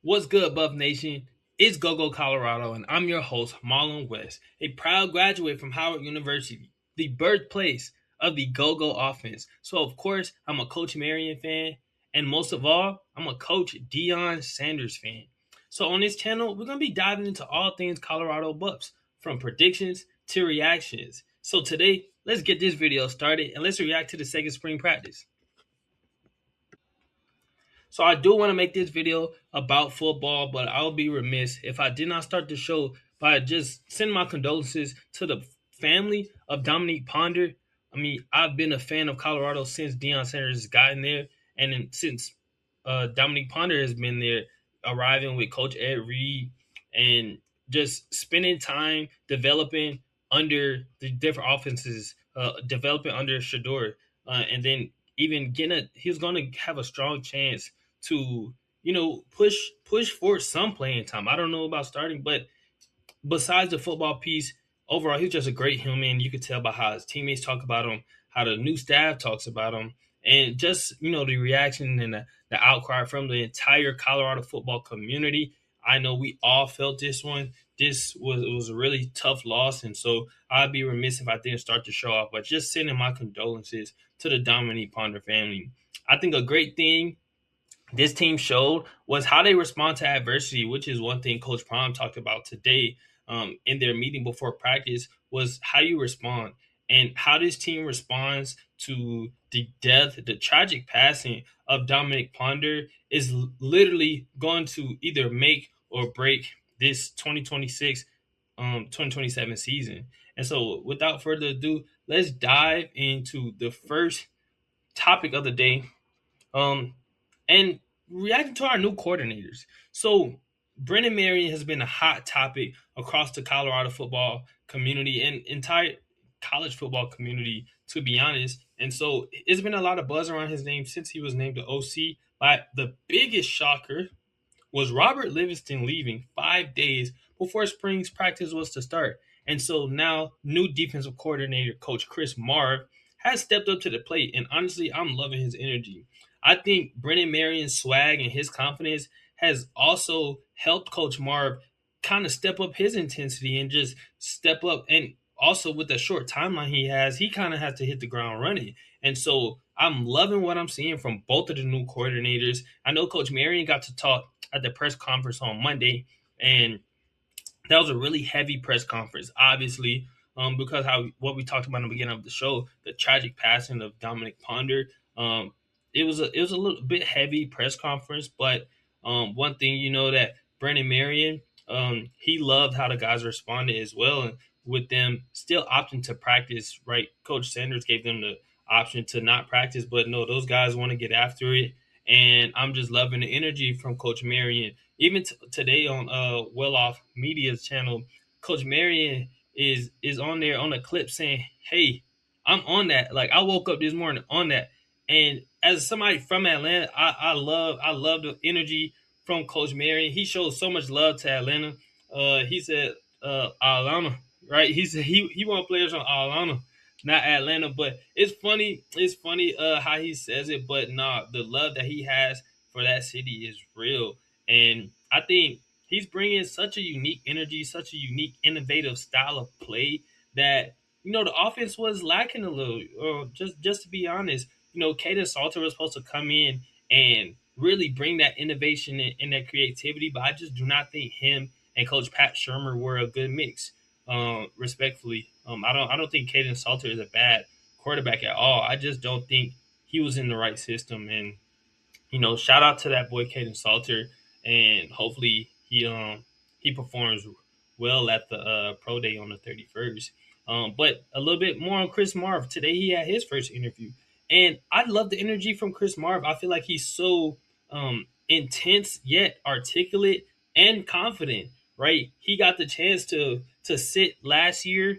What's good, Buff Nation? It's GoGo Colorado, and I'm your host, Marlon West, a proud graduate from Howard University, the birthplace of the GoGo offense. So, of course, I'm a Coach Marion fan, and most of all, I'm a Coach Deion Sanders fan. So, on this channel, we're going to be diving into all things Colorado Buffs, from predictions to reactions. So, today, let's get this video started and let's react to the second spring practice. So I do want to make this video about football, but I'll be remiss if I did not start the show by just sending my condolences to the family of Dominique Ponder. I mean, I've been a fan of Colorado since Deion Sanders has gotten there, and since Dominique Ponder has been there, arriving with Coach Ed Reed and just spending time developing under the different offenses, developing under Shador, and then even he's going to have a strong chance to push for some playing time. I don't know about starting, but besides the football piece, overall he's just a great human. You could tell by how his teammates talk about him, how the new staff talks about him, and just the reaction and the outcry from the entire Colorado football community. I know we all felt this one. This was a really tough loss, and so I'd be remiss if I didn't start the show off by just sending my condolences to the Dominique Ponder family. I think a great thing this team showed was how they respond to adversity, which is one thing Coach Prime talked about today in their meeting before practice, was how you respond and how this team responds to the death, the tragic passing of Dominic Ponder is literally going to either make or break this 2026 2027 season. And so without further ado, let's dive into the first topic of the day. Um, and reacting to our new coordinators. So Brennan Marion has been a hot topic across the Colorado football community and entire college football community, to be honest. And so it's been a lot of buzz around his name since he was named the OC. But the biggest shocker was Robert Livingston leaving 5 days before spring's practice was to start. And so now new defensive coordinator, Coach Chris Marv, has stepped up to the plate. And honestly, I'm loving his energy. I think Brennan Marion's swag and his confidence has also helped Coach Marv kind of step up his intensity and just step up. And also with the short timeline he kind of has to hit the ground running. And so I'm loving what I'm seeing from both of the new coordinators. I know Coach Marion got to talk at the press conference on Monday, and that was a really heavy press conference, obviously, because what we talked about in the beginning of the show, the tragic passing of Dominic Ponder. It was a little bit heavy press conference, but one thing that Brennan Marion, he loved how the guys responded as well, and with them still opting to practice. Right, Coach Sanders gave them the option to not practice, but no, those guys want to get after it, and I'm just loving the energy from Coach Marion. Even today on Well Off Media's channel, Coach Marion is on there on a clip saying, "Hey, I'm on that. Like I woke up this morning on that." And as somebody from Atlanta, I love the energy from Coach Marion. He shows so much love to Atlanta. He said Atlanta, right? He said he want players from Atlanta, not Atlanta. But it's funny how he says it. But nah, the love that he has for that city is real. And I think he's bringing such a unique energy, such a unique, innovative style of play that the offense was lacking a little. Just to be honest, Caden Salter was supposed to come in and really bring that innovation and that creativity, but I just do not think him and Coach Pat Shermer were a good mix. Respectfully, I don't think Caden Salter is a bad quarterback at all. I just don't think he was in the right system. And shout out to that boy Caden Salter, and hopefully he performs well at the pro day on the 31st. But a little bit more on Chris Marv. Today he had his first interview, and I love the energy from Chris Marv. I feel like he's so intense yet articulate and confident. Right, he got the chance to sit last year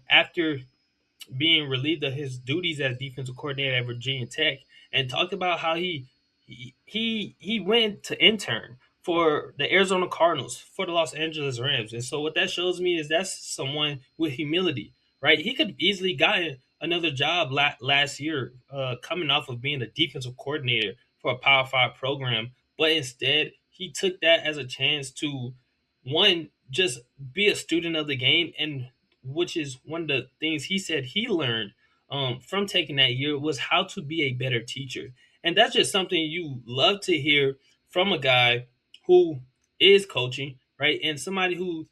after being relieved of his duties as defensive coordinator at Virginia Tech, and talked about how he went to intern for the Arizona Cardinals for the Los Angeles Rams. And so what that shows me is that's someone with humility, right? He could have easily gotten another job last year, coming off of being a defensive coordinator for a Power Five program, but instead he took that as a chance to one just be a student of the game, and which is one of the things he said he learned from taking that year was how to be a better teacher. And that's just something you love to hear from a guy who is coaching, right? And somebody who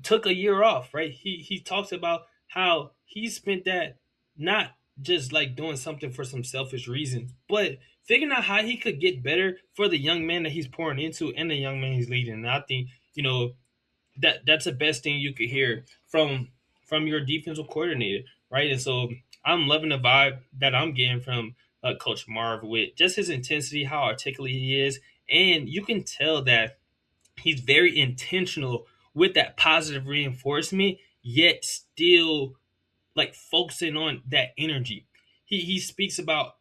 took a year off, right? He talks about how he spent that not just like doing something for some selfish reasons, but figuring out how he could get better for the young man that he's pouring into and the young man he's leading. And I think, that's the best thing you could hear from your defensive coordinator, right? And so I'm loving the vibe that I'm getting from Coach Marv with just his intensity, how articulate he is, and you can tell that he's very intentional with that positive reinforcement, yet still like focusing on that energy. He speaks about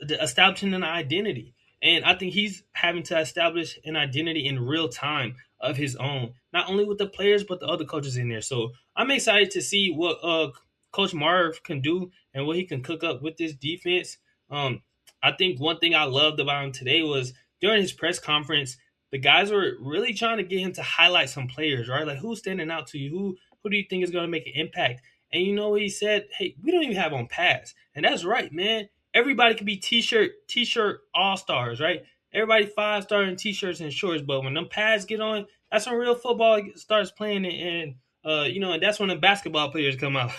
establishing an identity, and I think he's having to establish an identity in real time of his own, not only with the players but the other coaches in there. So I'm excited to see what Coach Marv can do and what he can cook up with this defense. I think one thing I loved about him today was during his press conference, the guys were really trying to get him to highlight some players, right? Like who's standing out to you? Who do you think is going to make an impact? And he said, "Hey, we don't even have on pads," and that's right, man. Everybody can be t-shirt all stars, right? Everybody 5-star in t-shirts and shorts, but when them pads get on, that's when real football starts playing, and that's when the basketball players come out,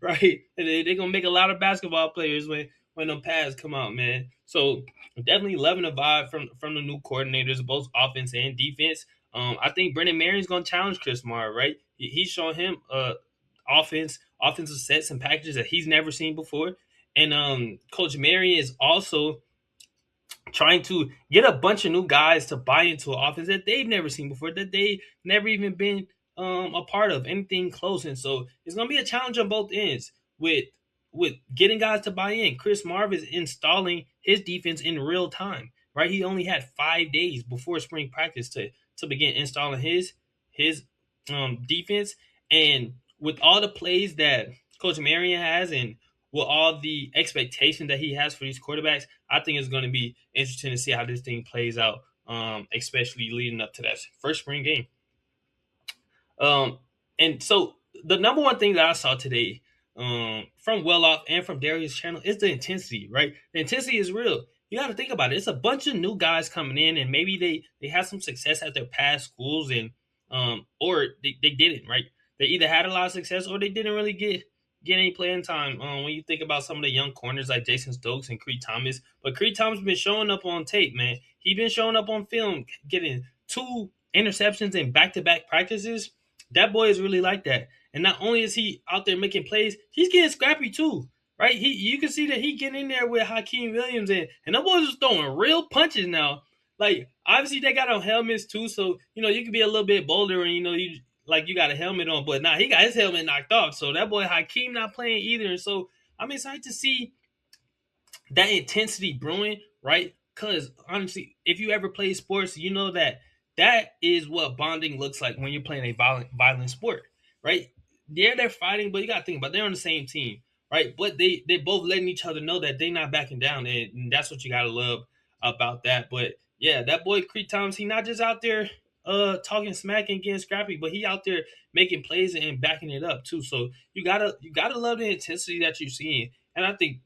right? And they're gonna make a lot of basketball players when them pads come out, man. So definitely loving the vibe from the new coordinators, both offense and defense. I think Brennan Marion's gonna challenge Chris Marr, right? He's showing him offensive sets and packages that he's never seen before. And Coach Marion is also trying to get a bunch of new guys to buy into an offense that they've never seen before, that they never even been a part of anything close. And so it's gonna be a challenge on both ends with getting guys to buy in. Chris Marv is installing his defense in real time, right? He only had 5 days before spring practice to begin installing his defense. And with all the plays that Coach Marion has and with all the expectation that he has for these quarterbacks, I think it's going to be interesting to see how this thing plays out, especially leading up to that first spring game. And so the number one thing that I saw today from Welloff and from Darius' channel is the intensity, right? The intensity is real. You got to think about it. It's a bunch of new guys coming in, and maybe they had some success at their past schools, and or they didn't, right? They either had a lot of success or they didn't really get any playing time. When you think about some of the young corners like Jason Stokes and Creed Thomas, but Creed Thomas been showing up on tape, man. He been showing up on film, getting 2 interceptions in back-to-back practices. That boy is really like that. And not only is he out there making plays, he's getting scrappy too, right? You can see that he getting in there with Hakeem Williams, and them boys is throwing real punches now. Like obviously they got on helmets too, so you can be a little bit bolder, and you got a helmet on, but he got his helmet knocked off. So that boy Hakeem not playing either. And so I'm excited to see that intensity brewing, right? Because honestly, if you ever play sports, you know that is what bonding looks like when you're playing a violent sport, right? Yeah, they're fighting, but you got to think about it, they're on the same team, right? But they both letting each other know that they're not backing down, and that's what you got to love about that. But yeah, that boy Creed Thomas, he not just out there talking smack and getting scrappy, but he out there making plays and backing it up too. So you gotta love the intensity that you're seeing, and I think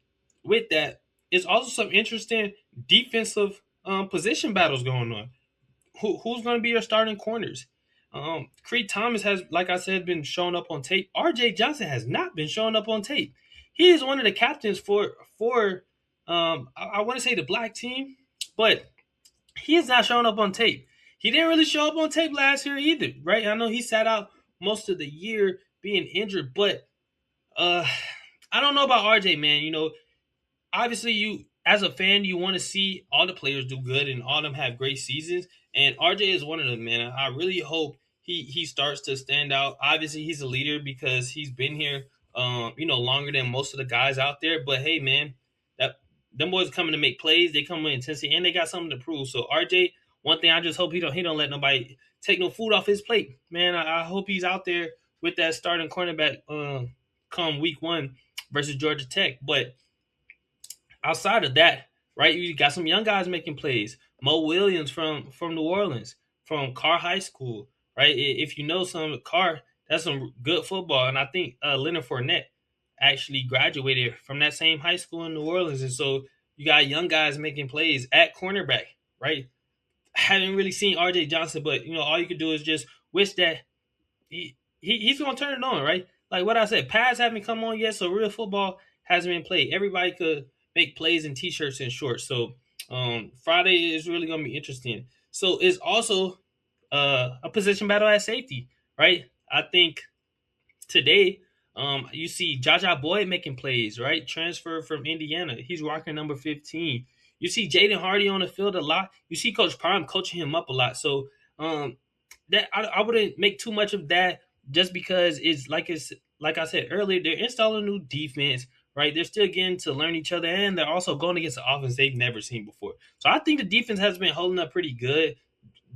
with that, it's also some interesting defensive position battles going on. Who's going to be your starting corners? Creed Thomas has, like I said, been showing up on tape. R.J. Johnson has not been showing up on tape. He is one of the captains for I want to say the black team, but he is not showing up on tape. He didn't really show up on tape last year either, right? I know he sat out most of the year being injured, but I don't know about RJ, man. Obviously you as a fan you want to see all the players do good and all of them have great seasons, and RJ is one of them, man. I really hope he starts to stand out. Obviously he's a leader because he's been here longer than most of the guys out there, but hey, man, that them boys coming to make plays, they come with intensity and they got something to prove. So RJ, one thing I just hope he don't let nobody take no food off his plate, man. I hope he's out there with that starting cornerback come week 1 versus Georgia Tech. But outside of that, right? You got some young guys making plays. Mo Williams from New Orleans, from Carr High School, right? If you know some Carr, that's some good football. And I think Leonard Fournette actually graduated from that same high school in New Orleans. And so you got young guys making plays at cornerback, right? Haven't really seen RJ Johnson, but all you could do is just wish that he's gonna turn it on, right? Like what I said, pads haven't come on yet, so real football hasn't been played. Everybody could make plays in t-shirts and shorts. So Friday is really gonna be interesting. So it's also a position battle at safety, right? I think today, you see Jaja Boyd making plays, right? Transfer from Indiana. He's rocking number 15. You see Jaden Hardy on the field a lot. You see Coach Prime coaching him up a lot. So that I wouldn't make too much of that just because it's like I said earlier, they're installing a new defense, right? They're still getting to learn each other, and they're also going against the offense they've never seen before. So I think the defense has been holding up pretty good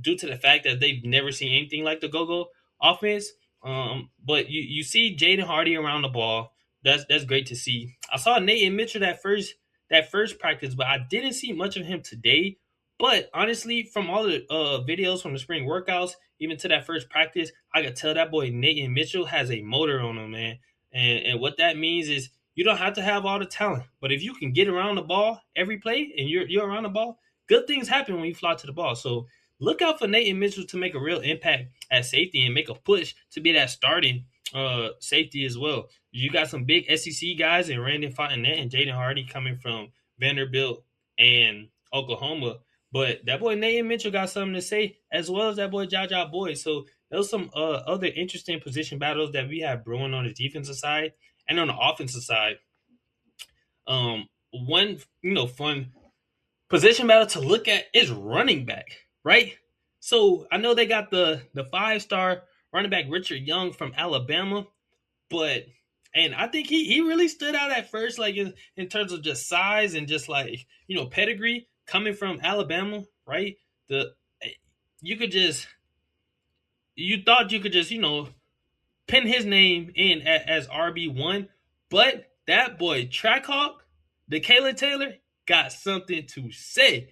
due to the fact that they've never seen anything like the go-go offense. But you see Jaden Hardy around the ball. That's great to see. I saw Nathan Mitchell that first practice, but I didn't see much of him today. But honestly, from all the videos from the spring workouts, even to that first practice, I could tell that boy Nathan Mitchell has a motor on him, man. And what that means is you don't have to have all the talent, but if you can get around the ball every play and you're around the ball, good things happen when you fly to the ball. So look out for Nathan Mitchell to make a real impact at safety and make a push to be that starting safety as well. You got some big SEC guys in Randall Fontenette and Jaden Hardy coming from Vanderbilt and Oklahoma. But that boy Nathan Mitchell got something to say, as well as that boy Jaja Boyd. So there's some other interesting position battles that we have brewing on the defensive side and on the offensive side. One fun position battle to look at is running back, right? So I know they got the 5-star running back Richard Young from Alabama, but and I think he really stood out at first, like in terms of just size and just like pedigree coming from Alabama, right? The you could just you thought you could just pin his name in as RB1, but that boy Trackhawk, the Kayla Taylor, got something to say.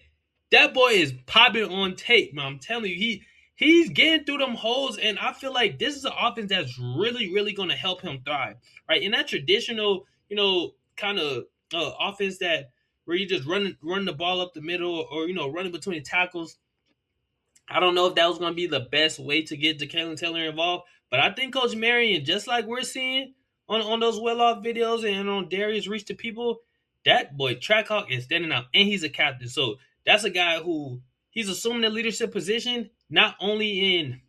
That boy is popping on tape, man. I'm telling you, he's getting through them holes, and I feel like this is an offense that's really, really going to help him thrive, right? In that traditional, kind of offense that where you just run the ball up the middle or running between tackles. I don't know if that was going to be the best way to get Jalen Taylor involved, but I think Coach Marion, just like we're seeing on those well-off videos and on Darius Reach to People, that boy Trackhawk is standing out, and he's a captain. So that's a guy who he's assuming a leadership position, not only in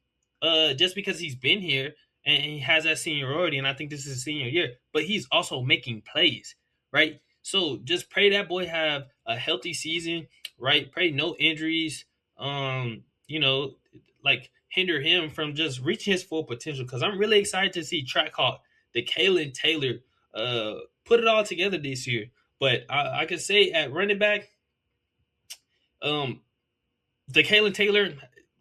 just because he's been here and he has that seniority, and I think this is his senior year, but he's also making plays, right? So just pray that boy have a healthy season, right? Pray no injuries. Like hinder him from just reaching his full potential. Because I'm really excited to see Trackhawk, the Kalen Taylor, put it all together this year. But I could say at running back, the Kalen Taylor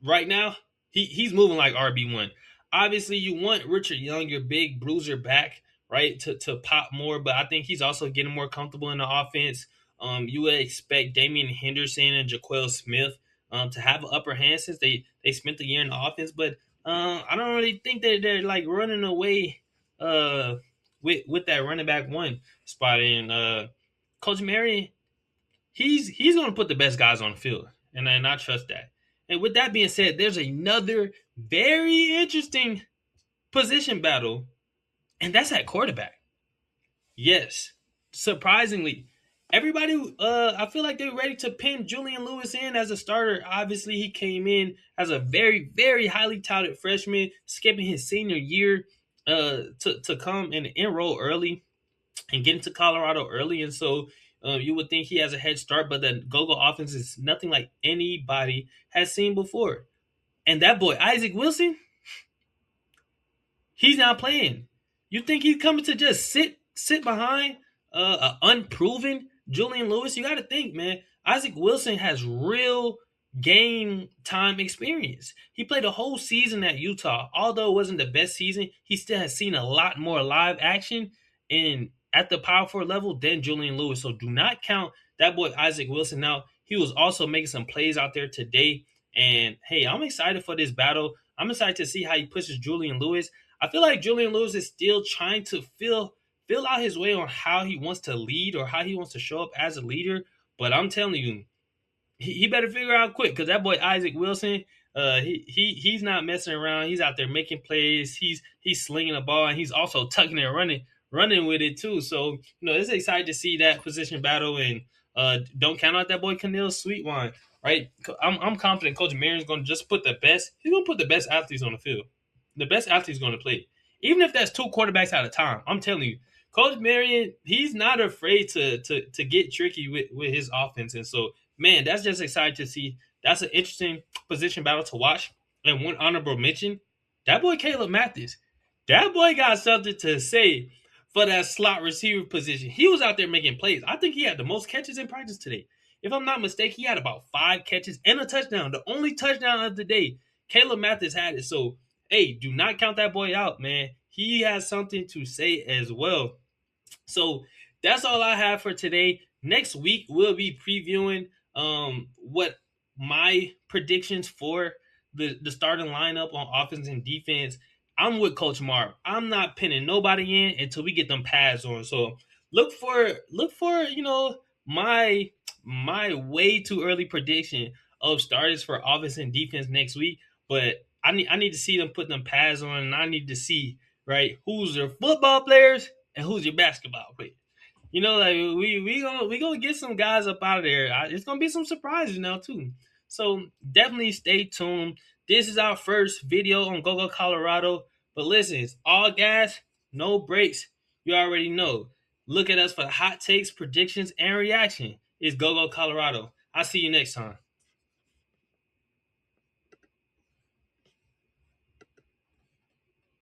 right now, he's moving like RB1. Obviously, you want Richard Young, your big bruiser, back, right, to pop more. But I think he's also getting more comfortable in the offense. You would expect Damian Henderson and Jaquel Smith to have an upper hand since they spent the year in the offense. But I don't really think that they're like running away with that running back one spot. And Coach Marion, he's going to put the best guys on the field, and I trust that. And with that being said, there's another very interesting position battle, and that's at quarterback. Yes, surprisingly, everybody, I feel like they're ready to pin Julian Lewis in as a starter. Obviously, he came in as a very, very highly touted freshman, skipping his senior year to come and enroll early and get into Colorado early. And so you would think he has a head start, but the go-go offense is nothing like anybody has seen before. And that boy, Isaac Wilson, he's not playing. You think he's coming to just sit behind an unproven Julian Lewis? You got to think, man. Isaac Wilson has real game time experience. He played a whole season at Utah. Although it wasn't the best season, he still has seen a lot more live action at the Power 4 level than Julian Lewis. So do not count that boy Isaac Wilson now, he was also making some plays out there today. And hey, I'm excited for this battle. I'm excited to see how he pushes Julian Lewis. I feel like Julian Lewis is still trying to fill out his way on how he wants to lead or how he wants to show up as a leader. But I'm telling you, he better figure out quick because that boy Isaac Wilson, he's not messing around. He's out there making plays. He's slinging the ball and he's also tucking and running with it too. So it's exciting to see that position battle. And don't count out that boy Keneal Sweetwine, right? I'm confident Coach Marion's going to just put the best. He's going to put the best athletes on the field. The best athletes going to play, even if that's two quarterbacks at a time. I'm telling you, Coach Marion, he's not afraid to get tricky with his offense. And so, man, that's just exciting to see. That's an interesting position battle to watch. And one honorable mention, that boy Caleb Mathis. That boy got something to say for that slot receiver position. He was out there making plays. I think he had the most catches in practice today. If I'm not mistaken, he had about 5 catches and a touchdown. The only touchdown of the day. Caleb Mathis had it. So, hey, do not count that boy out, man. He has something to say as well. So that's all I have for today. Next week we'll be previewing what my predictions for the starting lineup on offense and defense. I'm with Coach Marv. I'm not pinning nobody in until we get them pads on. So look for my way too early prediction of starters for offense and defense next week. But I need to see them put them pads on, and I need to see right who's their football players and who's your basketball player. Like we gonna get some guys up out of there. It's gonna be some surprises now too. So definitely stay tuned. This is our first video on GoGo Colorado. But listen, it's all gas, no brakes. You already know. Look at us for hot takes, predictions, and reaction. It's GoGo Colorado. I'll see you next time.